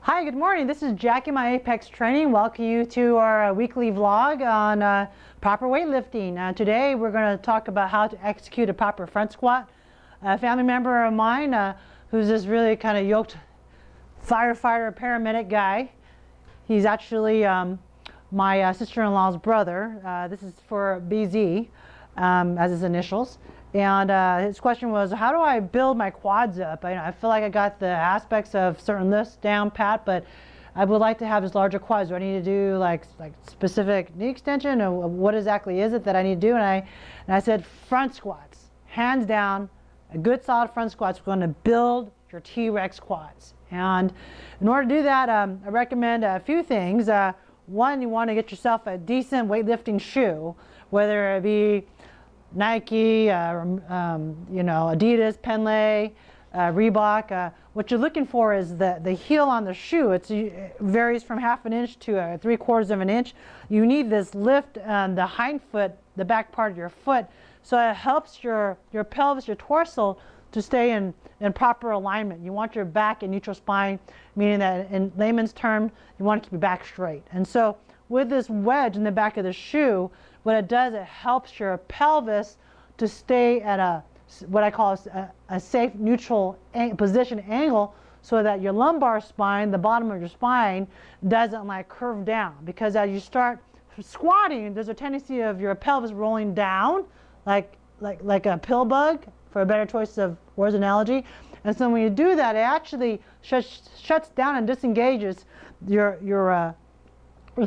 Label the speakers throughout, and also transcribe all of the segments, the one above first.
Speaker 1: Hi, good morning. This is Jackie, my Apex Training. Welcome you to our weekly vlog on proper weightlifting. Today we're going to talk about how to execute a proper front squat. A family member of mine who's this really kind of yoked firefighter, paramedic guy. He's actually my sister-in-law's brother. This is for BZ as his initials. And his question was, how do I build my quads up? I feel like I got the aspects of certain lifts down pat, but I would like to have this larger quads. Do I need to do like specific knee extension, or what exactly is it that I need to do? And I said front squats, hands down. A good solid front squats is going to build your T-Rex quads. And in order to do that, I recommend a few things. One, you want to get yourself a decent weightlifting shoe, whether it be Nike, Adidas, Penlay, Reebok. What you're looking for is the heel on the shoe. It varies from 1/2 inch to 3/4 inch. You need this lift on the hind foot, the back part of your foot, so it helps your pelvis, your torso to stay in proper alignment. You want your back and neutral spine, meaning that in layman's term, you want to keep your back straight. And so with this wedge in the back of the shoe, what it does, it helps your pelvis to stay at what I call a safe neutral position angle, so that your lumbar spine, the bottom of your spine, doesn't like curve down. Because as you start squatting, there's a tendency of your pelvis rolling down like a pill bug, for a better choice of words analogy. And so when you do that, it actually shuts down and disengages your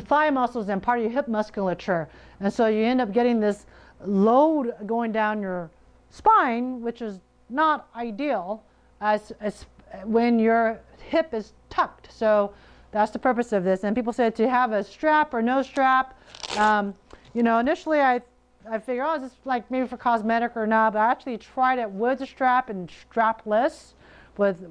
Speaker 1: thigh muscles and part of your hip musculature. And so you end up getting this load going down your spine, which is not ideal as when your hip is tucked. So that's the purpose of this. And people say to have a strap or no strap. Initially I figured, oh, is this like maybe for cosmetic or not? But I actually tried it with a strap and strapless with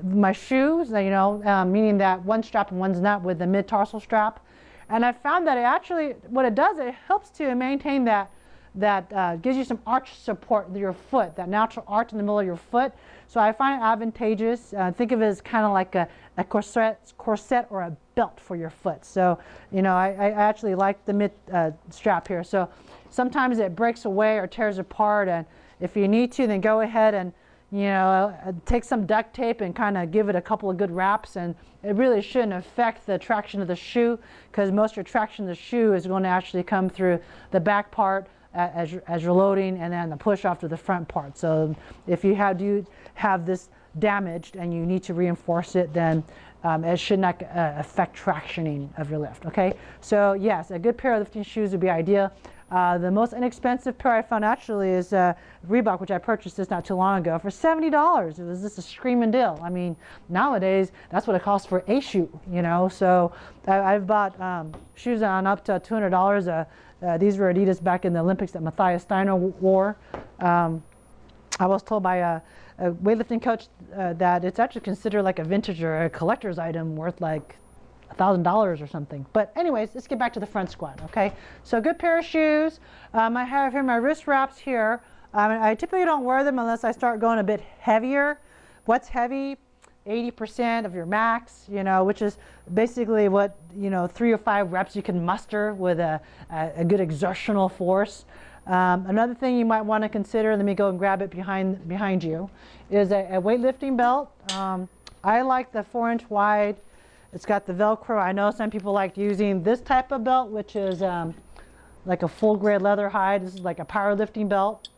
Speaker 1: my shoes, meaning that one strap and one's not, with the mid-tarsal strap. And I found that it actually, what it does, it helps to maintain that gives you some arch support with your foot, that natural arch in the middle of your foot. So I find it advantageous. Think of it as kind of like a corset or a belt for your foot. So, I actually like the mid strap here. So sometimes it breaks away or tears apart, and if you need to, then go ahead and take some duct tape and kind of give it a couple of good wraps, and it really shouldn't affect the traction of the shoe, because most of your traction of the shoe is going to actually come through the back part as you're loading, and then the push off to the front part. So if you have this damaged and you need to reinforce it, then it should not affect tractioning of your lift. Okay, so yes, a good pair of lifting shoes would be ideal. The most inexpensive pair I found actually is Reebok, which I purchased this not too long ago for $70. It was just a screaming deal. I mean, nowadays that's what it costs for a shoe, So I've bought shoes on up to $200. These were Adidas back in the Olympics that Matthias Steiner wore. I was told by a weightlifting coach that it's actually considered like a vintage or a collector's item worth like $1,000 or something. But anyways, let's get back to the front squat. Okay, so good pair of shoes. I have here my wrist wraps here. I typically don't wear them unless I start going a bit heavier. What's heavy? 80% of your max, which is basically what 3 or 5 reps you can muster with a good exertional force. Another thing you might want to consider, let me go and grab it behind you, is a weightlifting belt. I like the 4-inch wide. It's got the Velcro. I know some people like using this type of belt, which is like a full grade leather hide. This is like a powerlifting belt.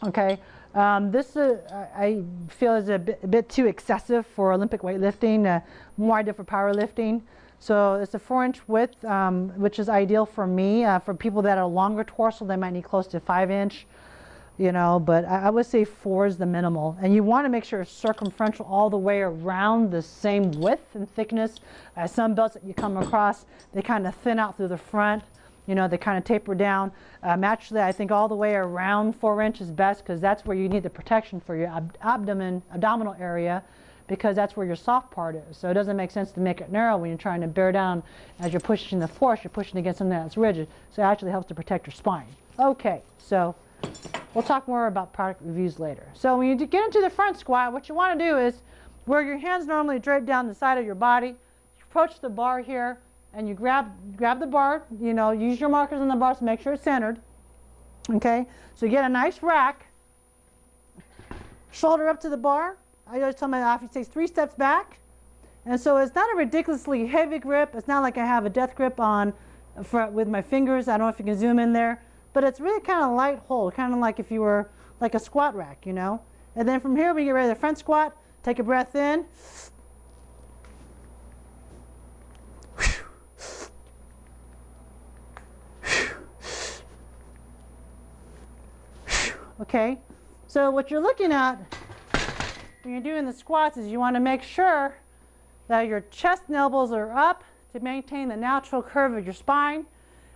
Speaker 1: Okay, this I feel is a bit too excessive for Olympic weightlifting. More ideal for powerlifting. So it's a 4-inch width, which is ideal for me. For people that are longer torso, they might need close to 5-inch. But I would say 4 is the minimal. And you want to make sure it's circumferential all the way around the same width and thickness. Some belts that you come across, they kind of thin out through the front. They kind of taper down. Actually, I think all the way around 4 inches is best, because that's where you need the protection for your abdominal area, because that's where your soft part is. So it doesn't make sense to make it narrow when you're trying to bear down. As you're pushing the force, you're pushing against something that's rigid. So it actually helps to protect your spine. Okay, so we'll talk more about product reviews later. So when you get into the front squat, what you want to do is where your hands normally drape down the side of your body, you approach the bar here and you grab the bar, you know, use your markers on the bar to make sure it's centered. Okay, so you get a nice rack, shoulder up to the bar. I always tell my athletes take 3 steps back. And so it's not a ridiculously heavy grip. It's not like I have a death grip on with my fingers. I don't know if you can zoom in there. But it's really kind of light hold, kind of like if you were like a squat rack, you know. And then from here, we get ready to front squat. Take a breath in. Okay, so what you're looking at when you're doing the squats is you want to make sure that your chest and elbows are up to maintain the natural curve of your spine.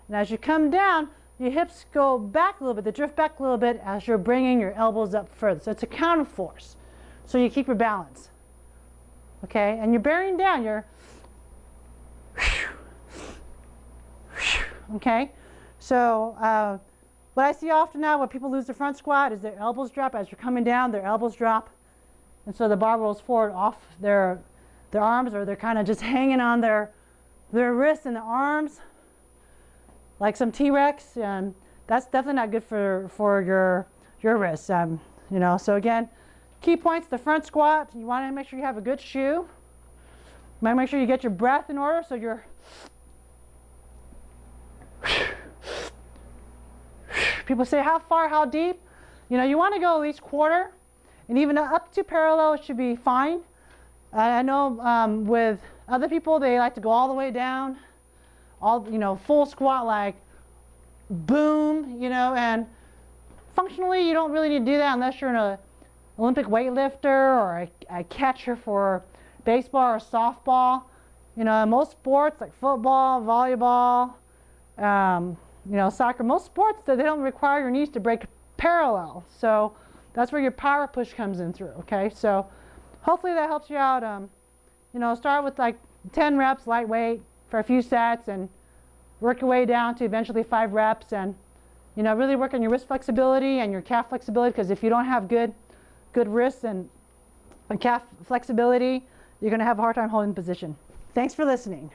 Speaker 1: And as you come down, your hips go back a little bit, they drift back a little bit as you're bringing your elbows up further. So it's a counter force. So you keep your balance. Okay, and you're bearing down. You're okay. So what I see often now when people lose their front squat is their elbows drop. As you're coming down, their elbows drop. And so the bar rolls forward off their arms, or they're kind of just hanging on their wrists and the arms like some T-Rex, and that's definitely not good for your wrists. You know, so again, key points: the front squat. You want to make sure you have a good shoe. You might make sure you get your breath in order, so you're people say how far, how deep. You know, you want to go at least quarter, and even up to parallel it should be fine. I know with other people they like to go all the way down, you know, full squat, like boom, you know, and functionally you don't really need to do that unless you're an Olympic weightlifter or a catcher for baseball or softball. You know, in most sports like football, volleyball, you know, soccer, most sports they don't require your knees to break parallel. So that's where your power push comes in through. Okay, so hopefully that helps you out. You know, start with like 10 reps lightweight for a few sets and work your way down to eventually 5 reps, and you know, really work on your wrist flexibility and your calf flexibility, because if you don't have good wrists and calf flexibility, you're going to have a hard time holding position. Thanks for listening.